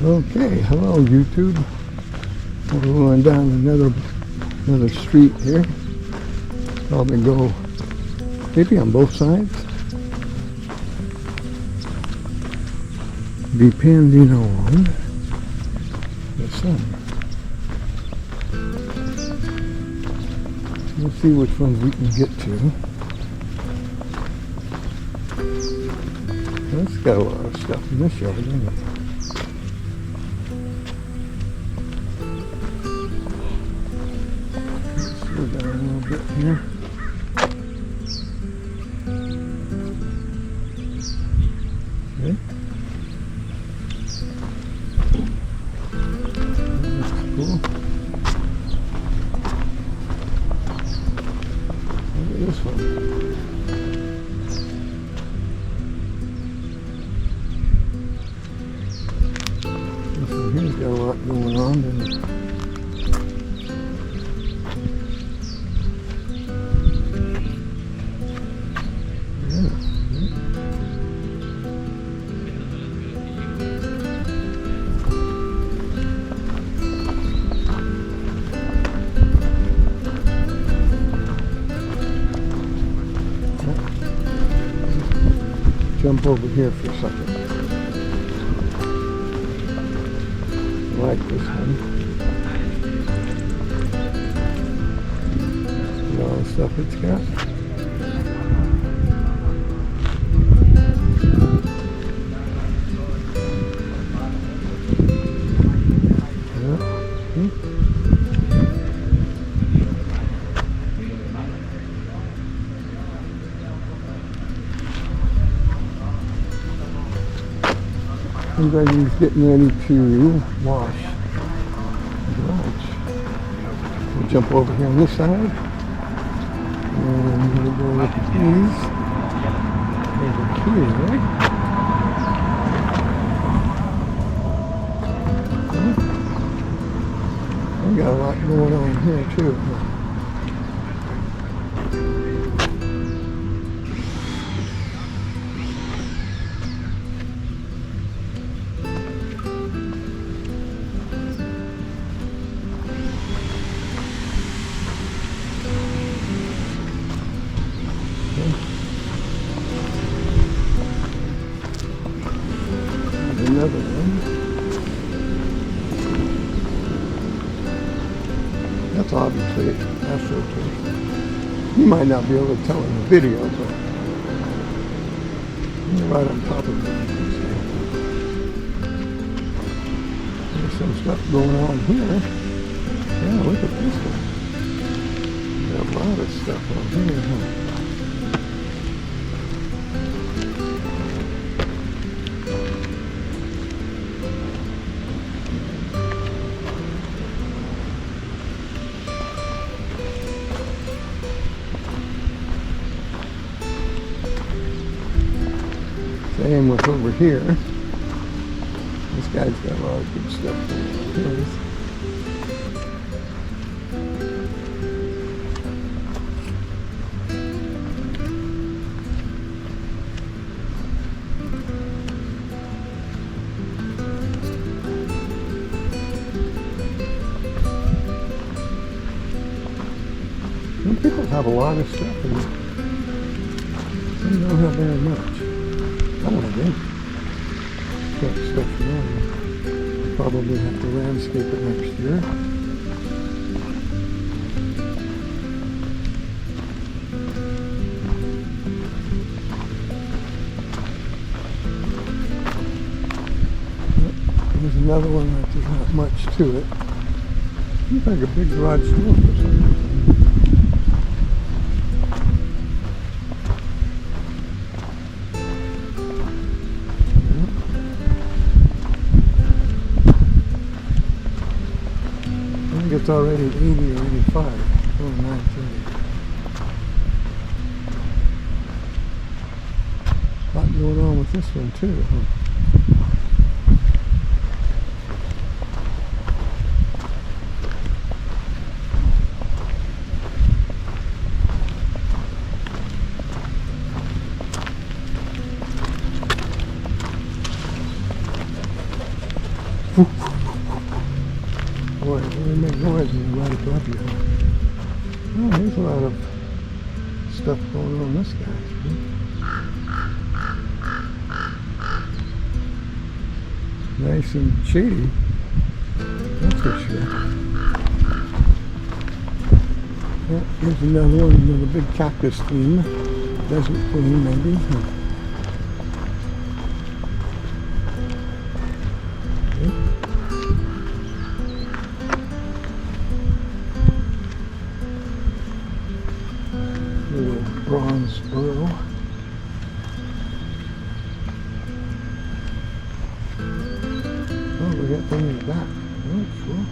Okay, hello YouTube. We're going down another street here. Probably go maybe on both sides, depending on the sun. We'll see which ones we can get to. It's got a lot of stuff in this yard, isn't it? Slow down a little bit here. Okay. That's cool. Look at this one. He's got a lot going on, doesn't he? Jump over here for a second. I like this one. See all the stuff it's got. Seems like he's getting ready to wash the garage. We'll jump over here on this side. And we'll go with the keys over here. We got a lot going on here too. Another one. That's obviously astroturf. You might not be able to tell in the video, but you're right on top of it. There's some stuff going on here. Yeah, look at this one. There's a lot of stuff on here, huh? Same with over here. This guy's got a lot of good stuff going on here. Some people have a lot of stuff and some don't have very much. I don't have any. Got stuff around. Probably have to landscape it next year. There's another one that there's not much to it. Looks like a big garage door or something. It's already 80 or 85. Oh, 930. A lot going on with this one too, huh? surprisingly right above you. Oh, there's a lot of stuff going on this guy. Nice and shady, that's for sure. Yeah, here's another one, another big cactus theme. Desert queen, maybe. Little bronze burrow. Oh, we got things in the back. Oh, cool.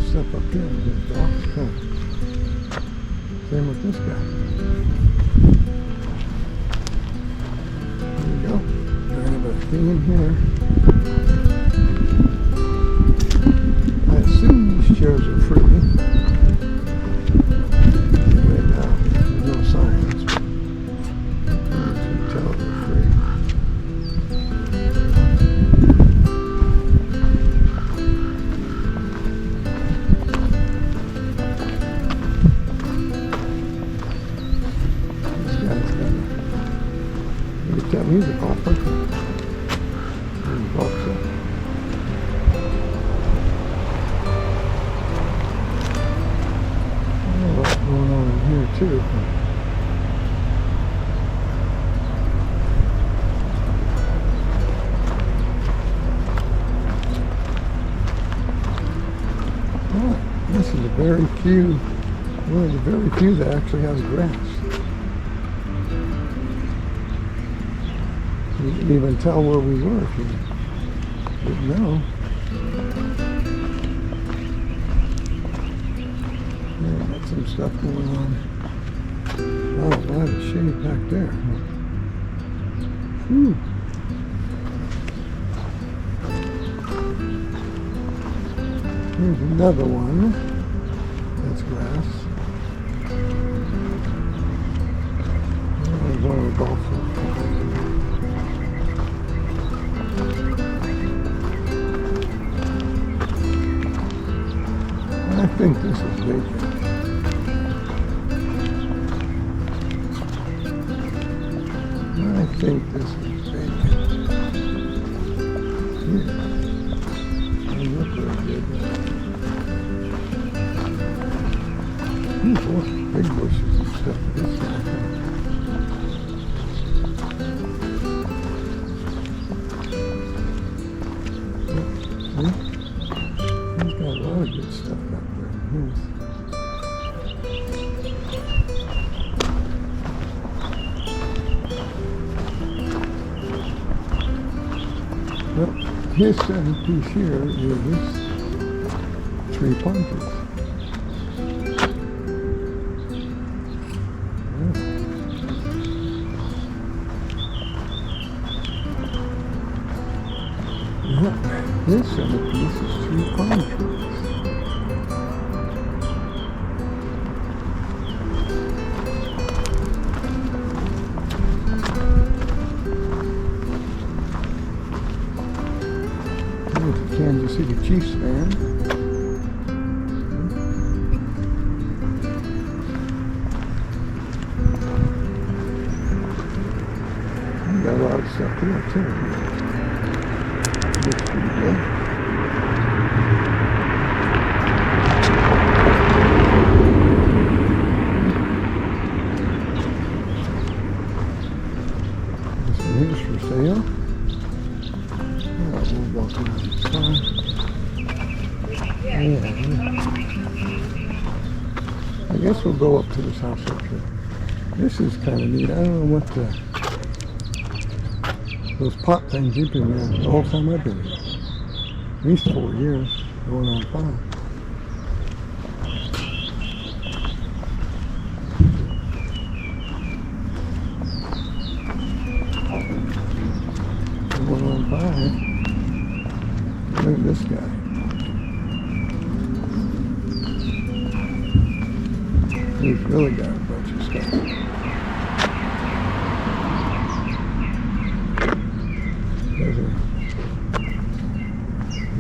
Stuff up here in the dock. Same with this guy. There we go. Kind of a theme here. I assume these chairs are free. Right now, there's no signs, but you can tell they're free. This guy's got to get that music off. Going on in here too. Well, this is a very few, one of the very few that actually has grass. You didn't even tell where we were if you didn't know. Some stuff going on. Oh, a lot of shade back there. Whew. Here's another one. That's grass. There's one of the golf course. I think this is vacant. I think this is vacant. Doesn't look very good. Boy, big bushes and stuff. This guy. He's got a lot of good stuff back there. Well, his centerpiece here is 3 palm trees. Yeah. His centerpiece is 3 palm trees. Kansas City Chiefs fan. We got a lot of stuff here too. Looks pretty good. This is for sale. We'll walk around the side. I guess we'll go up to this house up here. This is kind of neat. I don't know what those pot things you've been there the whole time I've been here. At least 4 years, going on 5. Going on 5. Look at this guy. He's really got a bunch of stuff.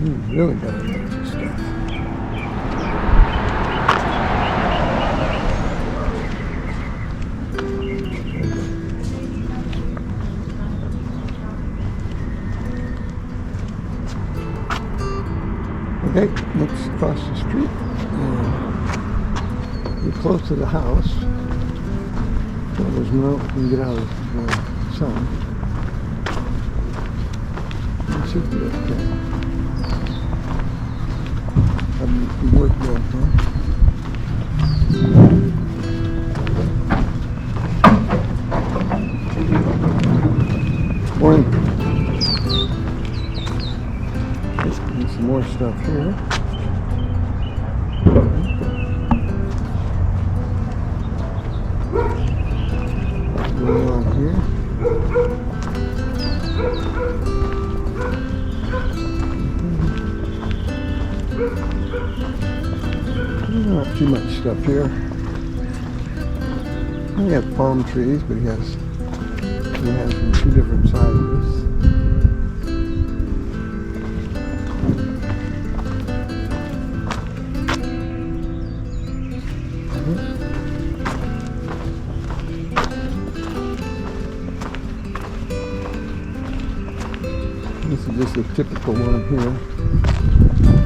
He's really got a bunch of stuff. Okay, let's cross the street and we're close to the house. So there's no, we can get out of the sun. It should be okay. I've worked that far. Morning. Some more stuff here. What's going on here? Not too much stuff here. We have palm trees, but he has them two different sizes. This is just a typical one here.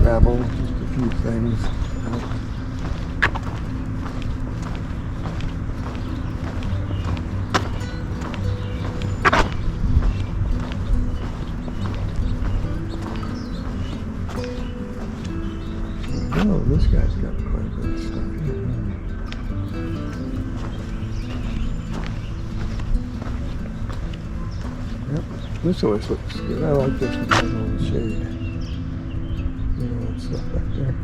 Gravel, just a few things. Oh, this guy's got quite a bit of stuff here. Yep, this always looks good. I like this one, has all the shade. You know, that stuff back there.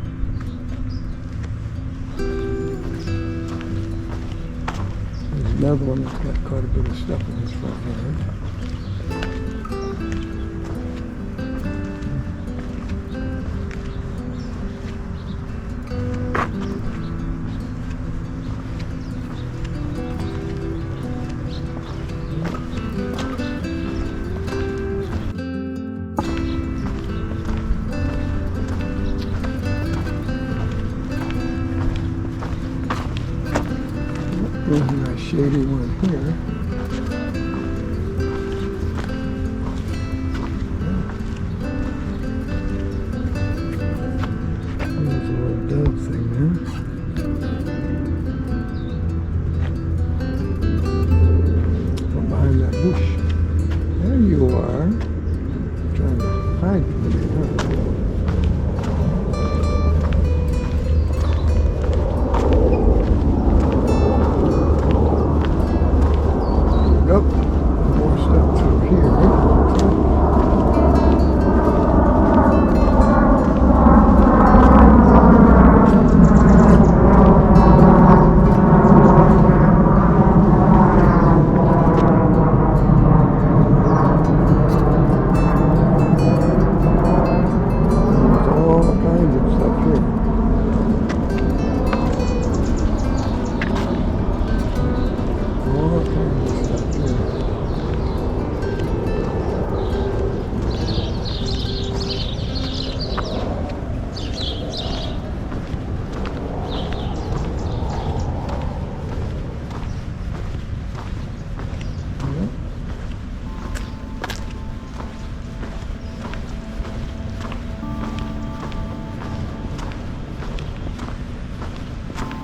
There's another one that's got quite a bit of stuff in his front yard. There's a nice shady one here. There's a little dove thing there. From behind that bush. There you are. Trying to hide from me, huh? Nope. More stuff through here. There's all kinds of stuff here. All kinds of stuff here.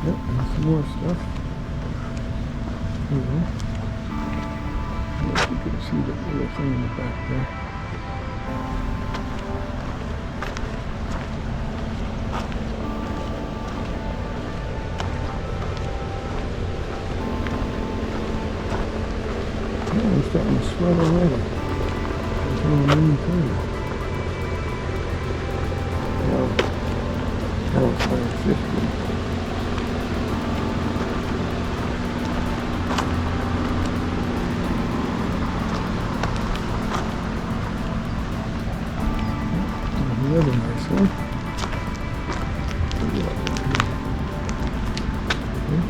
Yep, and some more stuff. Here. I don't know if you can see that little thing in the back there. Yeah, I'm starting to sweat already. It's only 9:30. Now it's 5:50. Another nice one. Okay.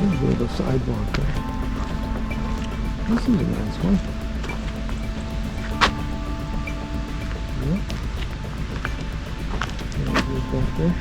There's a bit of a sidewalk there. This is a nice one. Yep. There's a back there.